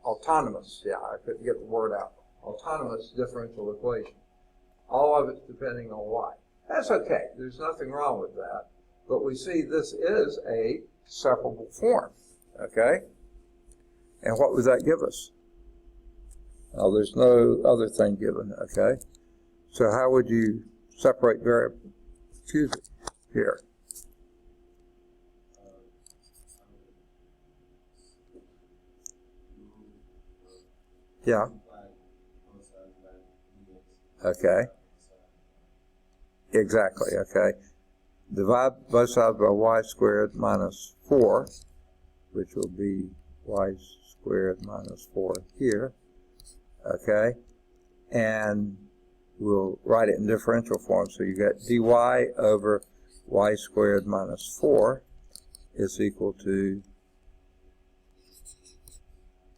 Autonomous. Yeah, I couldn't get the word out. Autonomous differential equation. All of it's depending on y. That's okay. There's nothing wrong with that. But we see this is a separable form. Okay? And what would that give us? Well, there's no other thing given. Okay? So how would you separate variables? Excuse me. Here. Yeah. Okay. Exactly. Okay. Divide both sides by y squared minus 4, which will be y squared minus 4 here. Okay. And we'll write it in differential form. So you got dy over y squared minus 4 is equal to,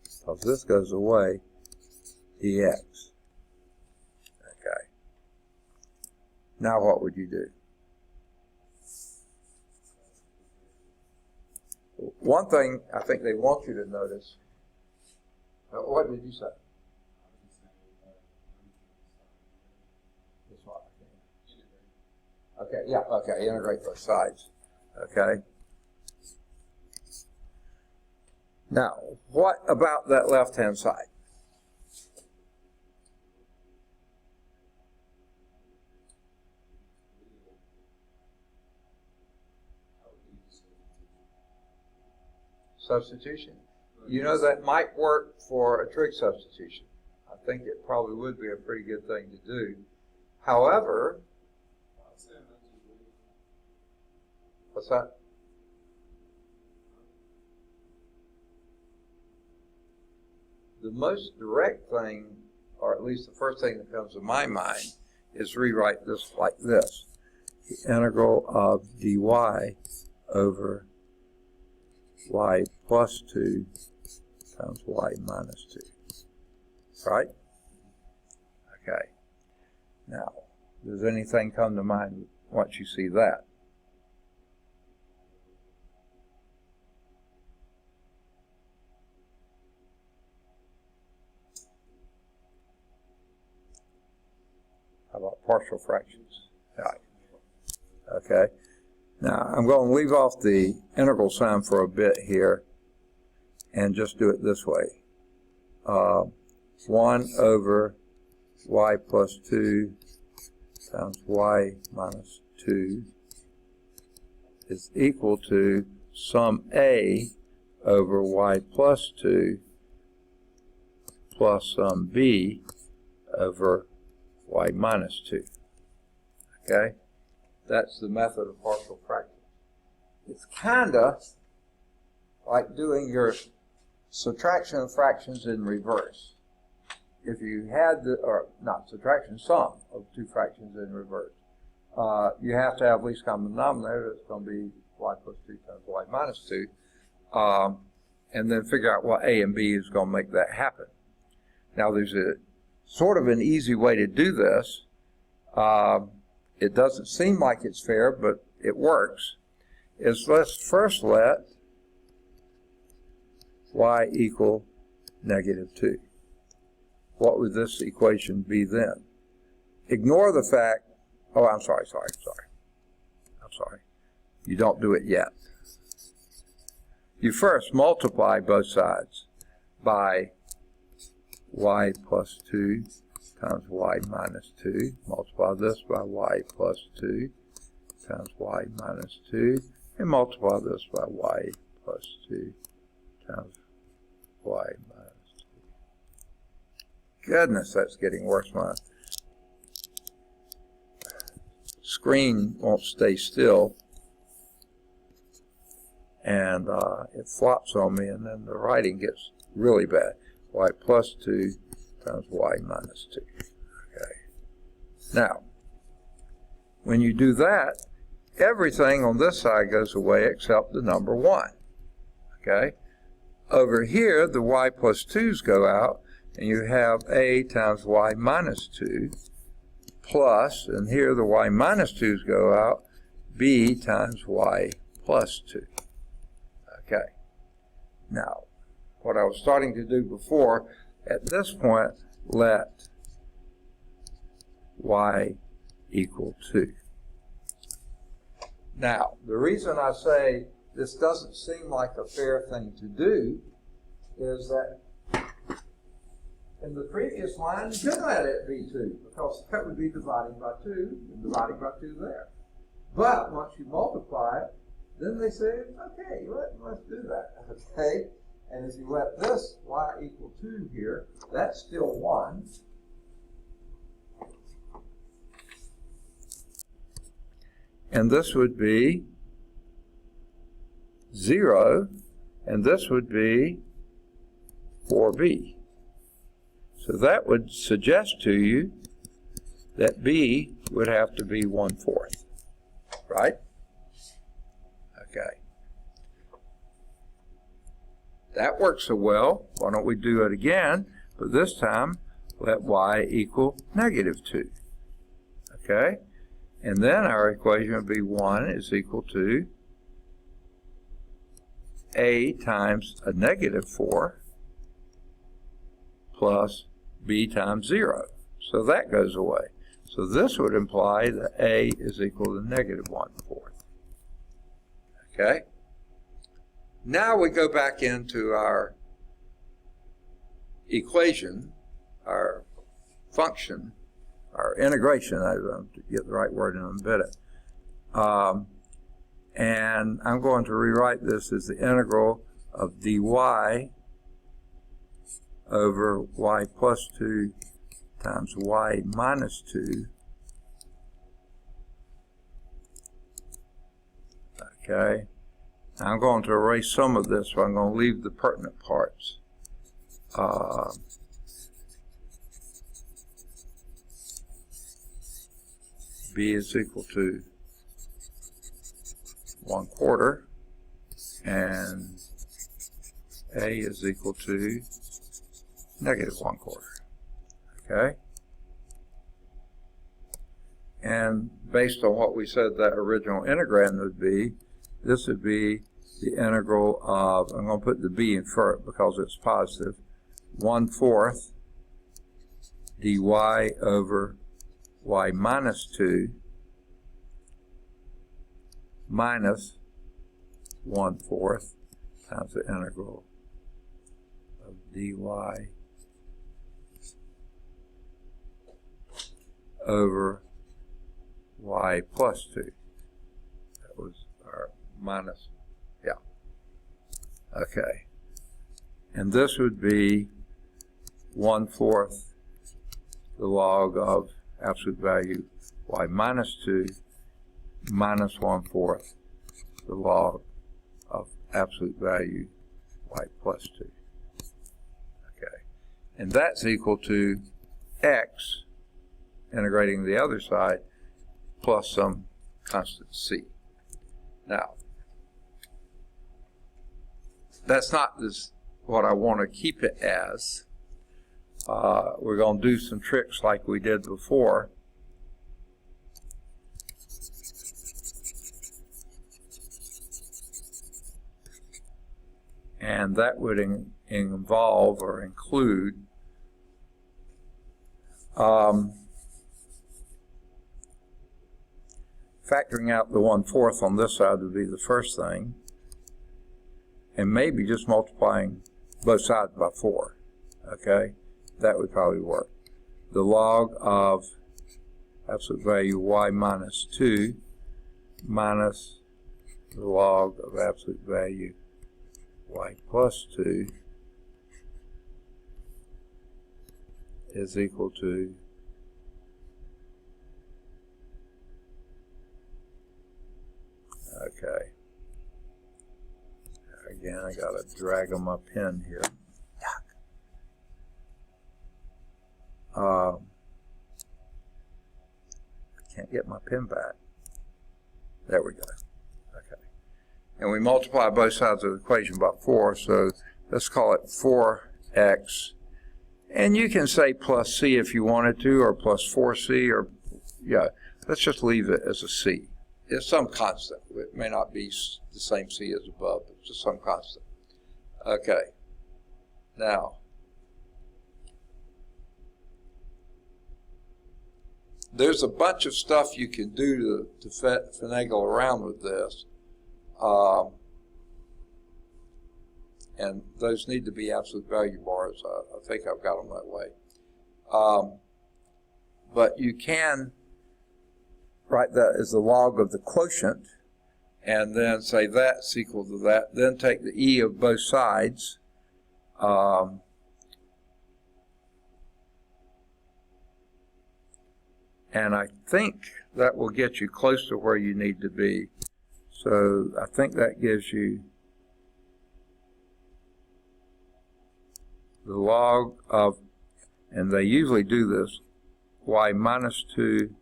because this goes away, dx. Okay. Now what would you do? One thing I think they want you to notice, what did you say? This one. Okay, yeah, okay, integrate both sides. Okay. Now, what about that left-hand side? Substitution. You know, that might work for a trig substitution. I think it probably would be a pretty good thing to do. However, what's that? The most direct thing, or at least the first thing that comes to my mind, is rewrite this like this. The integral of dy over y plus 2 times y minus 2. Right? Okay. Now, does anything come to mind once you see that? How about partial fractions? Right. Okay. Now, I'm going to leave off the integral sign for a bit here and just do it this way. 1 over y plus 2 times y minus 2 is equal to sum a over y plus 2 plus sum b over y minus 2. Okay? That's the method of partial fractions. It's kind of like doing your subtraction of fractions in reverse. If you had the, or not subtraction, sum of two fractions in reverse, you have to have least common denominator. That's going to be y plus 2 times y minus 2. And then figure out what a and b is going to make that happen. Now, there's a sort of an easy way to do this. it doesn't seem like it's fair, but it works, is let's first let y equal -2. What would this equation be then? Ignore the fact, oh, I'm sorry. You don't do it yet. You first multiply both sides by y plus 2 times y minus 2. Multiply this by y plus 2 times y minus 2. And multiply this by y plus 2 times y minus 2. Goodness, that's getting worse. My screen won't stay still. And it flops on me, and then the writing gets really bad. Y plus 2 times y minus 2. Okay. Now, when you do that, everything on this side goes away except the number 1. Okay? Over here, the y plus 2's go out, and you have a times y minus 2 plus, and here the y minus 2's go out, b times y plus 2. Okay. Now, what I was starting to do before, at this point, let y equal 2. Now, the reason I say this doesn't seem like a fair thing to do is that in the previous line, you could let it be 2, because that would be dividing by 2 and dividing by 2 there. But once you multiply it, then they say, okay, let's do that, okay? And as you let this y equal 2 here, that's still 1. And this would be 0, and this would be 4b. So that would suggest to you that b would have to be 1/4, right? Okay. That works so well. Why don't we do it again? But this time, let y equal -2. Okay? And then our equation would be 1 is equal to a times a -4 plus b times 0. So that goes away. So this would imply that a is equal to -1/4. Okay? Now we go back into our equation, our function, our integration. I have to get the right word in a minute. And I'm going to rewrite this as the integral of dy over y plus 2 times y minus 2. Okay. I'm going to erase some of this, so I'm going to leave the pertinent parts. B is equal to 1/4, and A is equal to -1/4. Okay? And based on what we said that original integrand would be, this would be the integral of, I'm going to put the b in front because it's positive, 1/4 dy over y minus 2 minus 1/4 times the integral of dy over y plus 2. That was our minus, yeah. Okay. And this would be 1/4 the log of absolute value y minus 2 minus 1/4 the log of absolute value y plus 2. Okay. And that's equal to x, integrating the other side, plus some constant c. Now, that's not this what I want to keep it as. We're going to do some tricks like we did before. and that would involve or include factoring out the 1/4 on this side would be the first thing, and maybe just multiplying both sides by 4. Okay, that would probably work. The log of absolute value y minus 2 minus the log of absolute value y plus 2 is equal to okay. Again, I gotta drag on my pen here. I can't get my pen back. There we go. Okay. And we multiply both sides of the equation by 4, so let's call it 4x. And you can say plus c if you wanted to, or plus 4c, or, yeah, let's just leave it as a c. It's some constant. It may not be the same c as above, but it's just some constant. Okay. Now, there's a bunch of stuff you can do to finagle around with this. And those need to be absolute value bars. I think I've got them that way. But you can write that as the log of the quotient, and then say that's equal to that. Then take the e of both sides. And I think that will get you close to where you need to be. So I think that gives you the log of, and they usually do this, y minus 2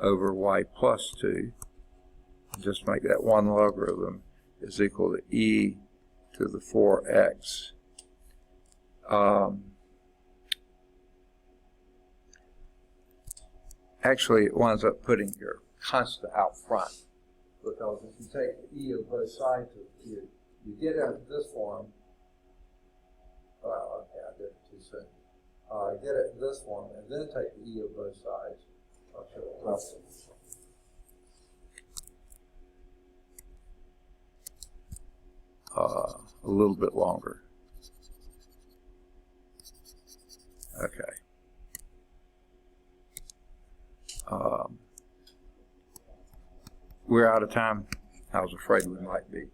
over y plus 2. Just make that one logarithm is equal to e to the 4x. Actually, it winds up putting your constant out front, because if you take the e of both sides, you get into this form. Well, okay, I did it too soon. Get it in this form, and then take the e of both sides. I'll show it roughly. A little bit longer. Okay. We're out of time. I was afraid we might be.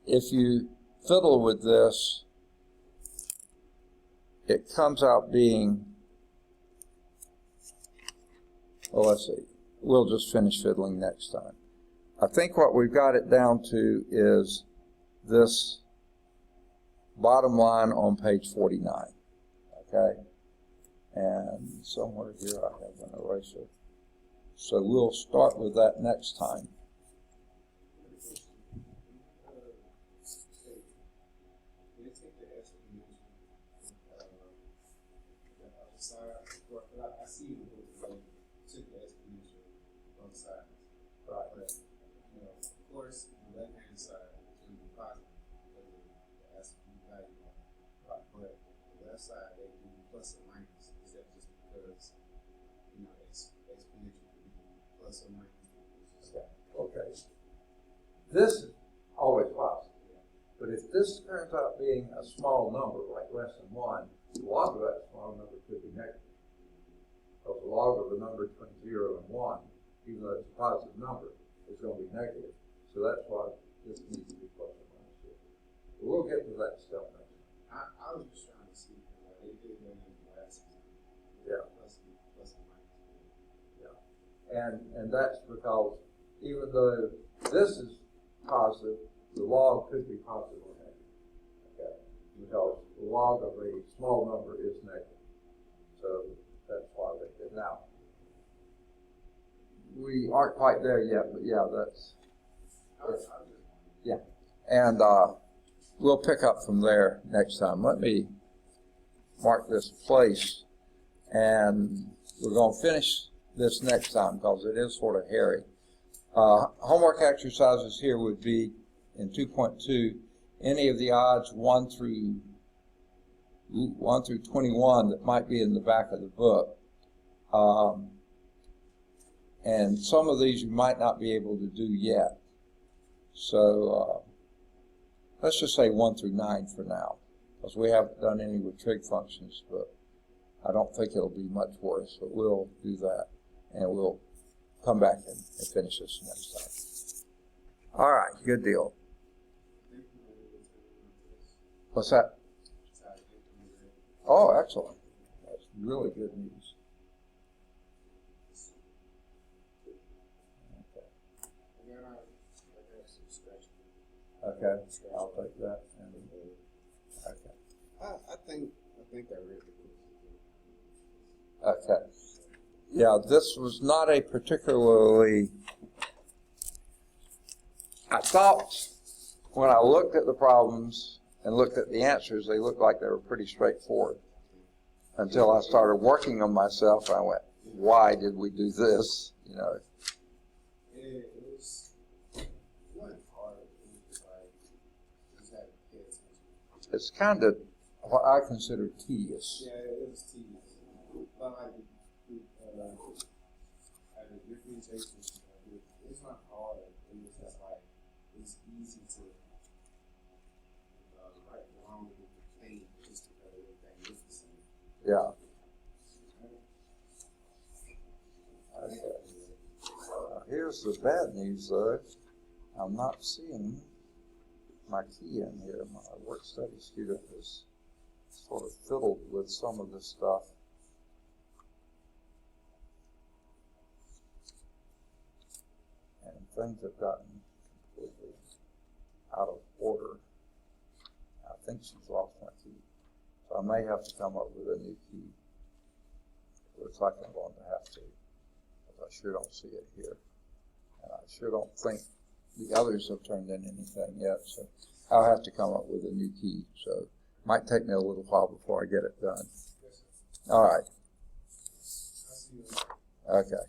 If you fiddle with this, it comes out being, well, let's see. We'll just finish fiddling next time. I think what we've got it down to is this bottom line on page 49. Okay? And somewhere here I have an eraser. So we'll start with that next time. I see you took the exponential on the sides. Right. But, of course, the left-hand side is going to be positive because of the absolute value. Right. But the left side, they do plus or minus. Is that just because, exponential could be plus or minus? Okay. This is always positive. But if this turns out being a small number, like less than 1, the log of that small number could be negative. So the log of the number between 0 and 1, even though it's a positive number, is going to be negative. So that's why this needs to be plus or minus 2. But we'll get to that stuff next time. I was just trying to see, they did that in the last season. Yeah. Plus or minus. Yeah. And that's because even though this is positive, the log could be positive or negative. Okay? Because the log of a small number is negative. So that's why they did. Now, we aren't quite there yet, but yeah, that's yeah. And we'll pick up from there next time. Let me mark this place, and we're going to finish this next time because it is sort of hairy. Homework exercises here would be in 2.2, any of the odds 1 through 21 that might be in the back of the book. And some of these you might not be able to do yet. So let's just say 1 through 9 for now, because we haven't done any with trig functions, but I don't think it'll be much worse, but we'll do that, and we'll come back and finish this next time. All right, good deal. What's that? Oh, excellent. That's really good news. Okay, I'll take that. And, okay. I think I read it. Okay. Yeah, this was not a particularly, I thought when I looked at the problems and looked at the answers, they looked like they were pretty straightforward. Until I started working on myself, I went, why did we do this? You know. It wasn't hard. It was like, you just had to pay attention. It's kind of what I consider tedious. Yeah, it was tedious. But like the differentiation, it's not hard. It's just like, it's easy to write wrong with the thing just because everything is the same. Yeah. Okay. Here's the bad news, though. I'm not seeing my key in here. My work study student has sort of fiddled with some of this stuff. And things have gotten completely out of order. I think she's lost my key. So I may have to come up with a new key. Looks like I'm going to have to, because I sure don't see it here. And I sure don't think the others have turned in anything yet, so I'll have to come up with a new key. So it might take me a little while before I get it done. All right. I see you. Okay.